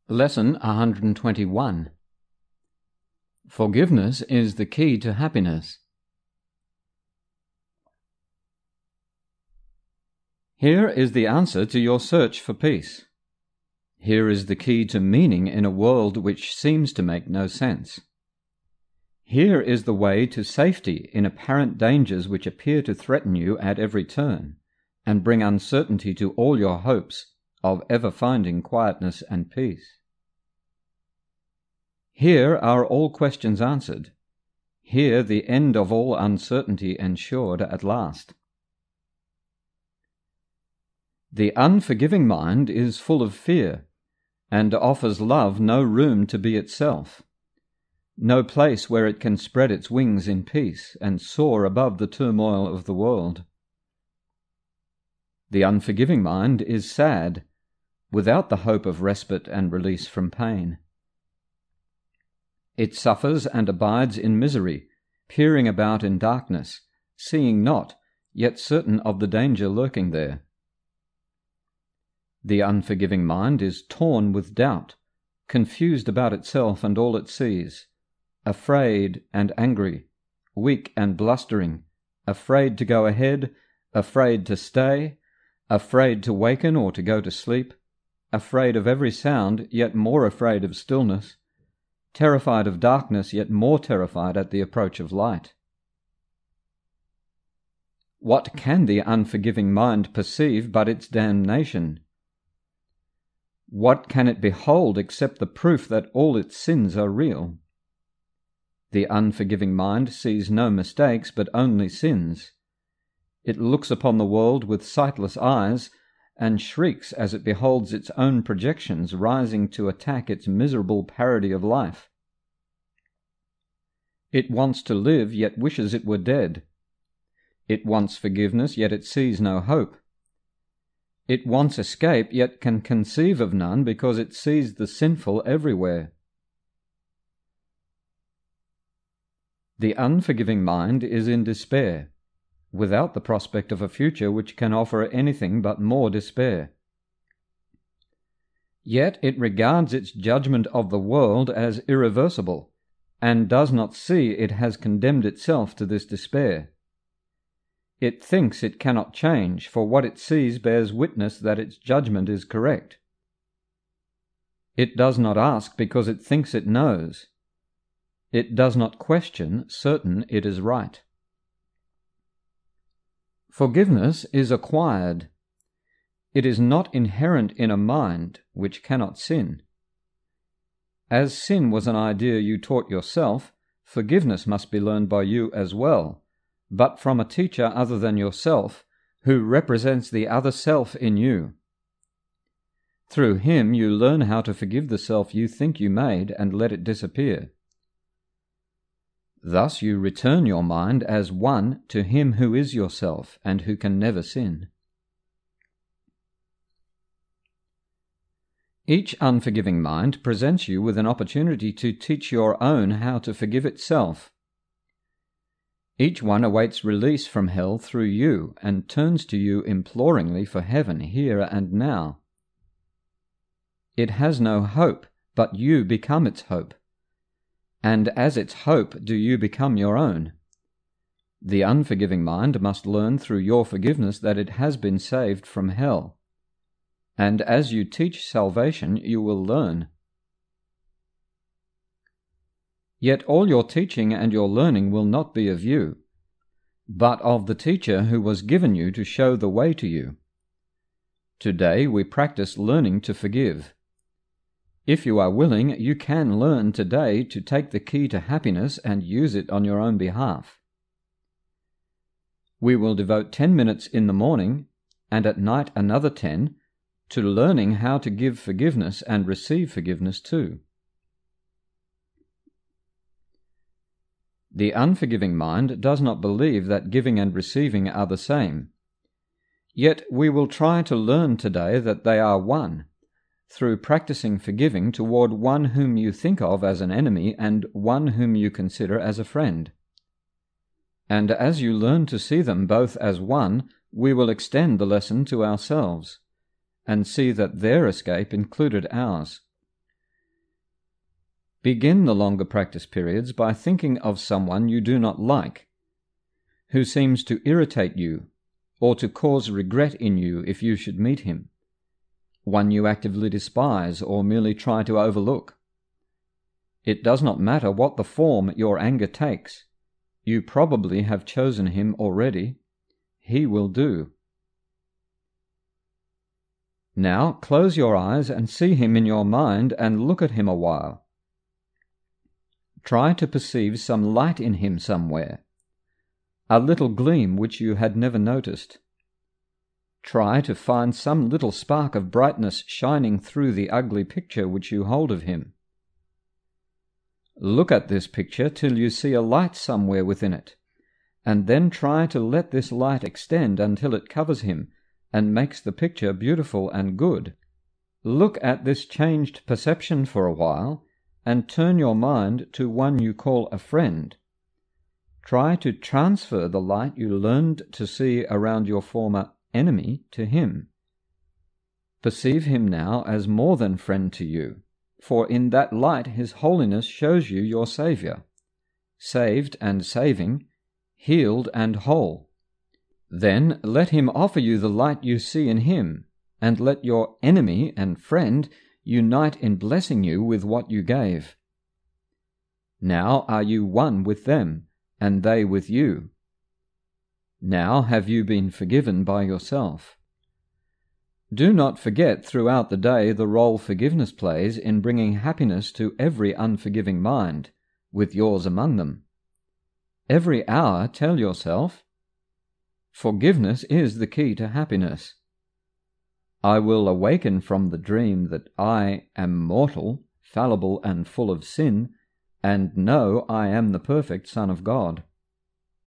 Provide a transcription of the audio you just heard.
Lesson 121. Forgiveness is the key to happiness. Here is the answer to your search for peace. Here is the key to meaning in a world which seems to make no sense. Here is the way to safety in apparent dangers which appear to threaten you at every turn, and bring uncertainty to all your hopes of ever finding quietness and peace. Here are all questions answered. Here the end of all uncertainty ensured at last. The unforgiving mind is full of fear, and offers love no room to be itself, no place where it can spread its wings in peace and soar above the turmoil of the world. The unforgiving mind is sad, without the hope of respite and release from pain. It suffers and abides in misery, peering about in darkness, seeing not, yet certain of the danger lurking there. The unforgiving mind is torn with doubt, confused about itself and all it sees, afraid and angry, weak and blustering, afraid to go ahead, afraid to stay, afraid to waken or to go to sleep, afraid of every sound, yet more afraid of stillness, terrified of darkness, yet more terrified at the approach of light. What can the unforgiving mind perceive but its damnation? What can it behold except the proof that all its sins are real? The unforgiving mind sees no mistakes, but only sins. It looks upon the world with sightless eyes, and shrieks as it beholds its own projections rising to attack its miserable parody of life. It wants to live, yet wishes it were dead. It wants forgiveness, yet it sees no hope. It wants escape, yet can conceive of none, because it sees the sinful everywhere. The unforgiving mind is in despair, without the prospect of a future which can offer anything but more despair. Yet it regards its judgment of the world as irreversible, and does not see it has condemned itself to this despair. It thinks it cannot change, for what it sees bears witness that its judgment is correct. It does not ask because it thinks it knows. It does not question, certain it is right. Forgiveness is acquired. It is not inherent in a mind which cannot sin. As sin was an idea you taught yourself, forgiveness must be learned by you as well, but from a teacher other than yourself, who represents the other self in you. Through him you learn how to forgive the self you think you made and let it disappear. Thus you return your mind as one to him who is yourself and who can never sin. Each unforgiving mind presents you with an opportunity to teach your own how to forgive itself. Each one awaits release from hell through you and turns to you imploringly for heaven here and now. It has no hope, but you become its hope. And as its hope do you become your own. The unforgiving mind must learn through your forgiveness that it has been saved from hell. And as you teach salvation, you will learn. Yet all your teaching and your learning will not be of you, but of the teacher who was given you to show the way to you. Today we practice learning to forgive. If you are willing, you can learn today to take the key to happiness and use it on your own behalf. We will devote 10 minutes in the morning, and at night another 10, to learning how to give forgiveness and receive forgiveness too. The unforgiving mind does not believe that giving and receiving are the same. Yet we will try to learn today that they are one, through practicing forgiving toward one whom you think of as an enemy and one whom you consider as a friend. And as you learn to see them both as one, we will extend the lesson to ourselves, and see that their escape included ours. Begin the longer practice periods by thinking of someone you do not like, who seems to irritate you or to cause regret in you if you should meet him, one you actively despise or merely try to overlook. It does not matter what the form your anger takes. You probably have chosen him already. He will do. Now close your eyes and see him in your mind and look at him a while. Try to perceive some light in him somewhere, a little gleam which you had never noticed. Try to find some little spark of brightness shining through the ugly picture which you hold of him. Look at this picture till you see a light somewhere within it, and then try to let this light extend until it covers him and makes the picture beautiful and good. Look at this changed perception for a while, and turn your mind to one you call a friend. Try to transfer the light you learned to see around your former enemy to him. Perceive him now as more than friend to you, for in that light his holiness shows you your Saviour, saved and saving, healed and whole. Then let him offer you the light you see in him, and let your enemy and friend unite in blessing you with what you gave. Now are you one with them, and they with you. Now have you been forgiven by yourself. Do not forget throughout the day the role forgiveness plays in bringing happiness to every unforgiving mind, with yours among them. Every hour tell yourself, forgiveness is the key to happiness. I will awaken from the dream that I am mortal, fallible, and full of sin, and know I am the perfect Son of God.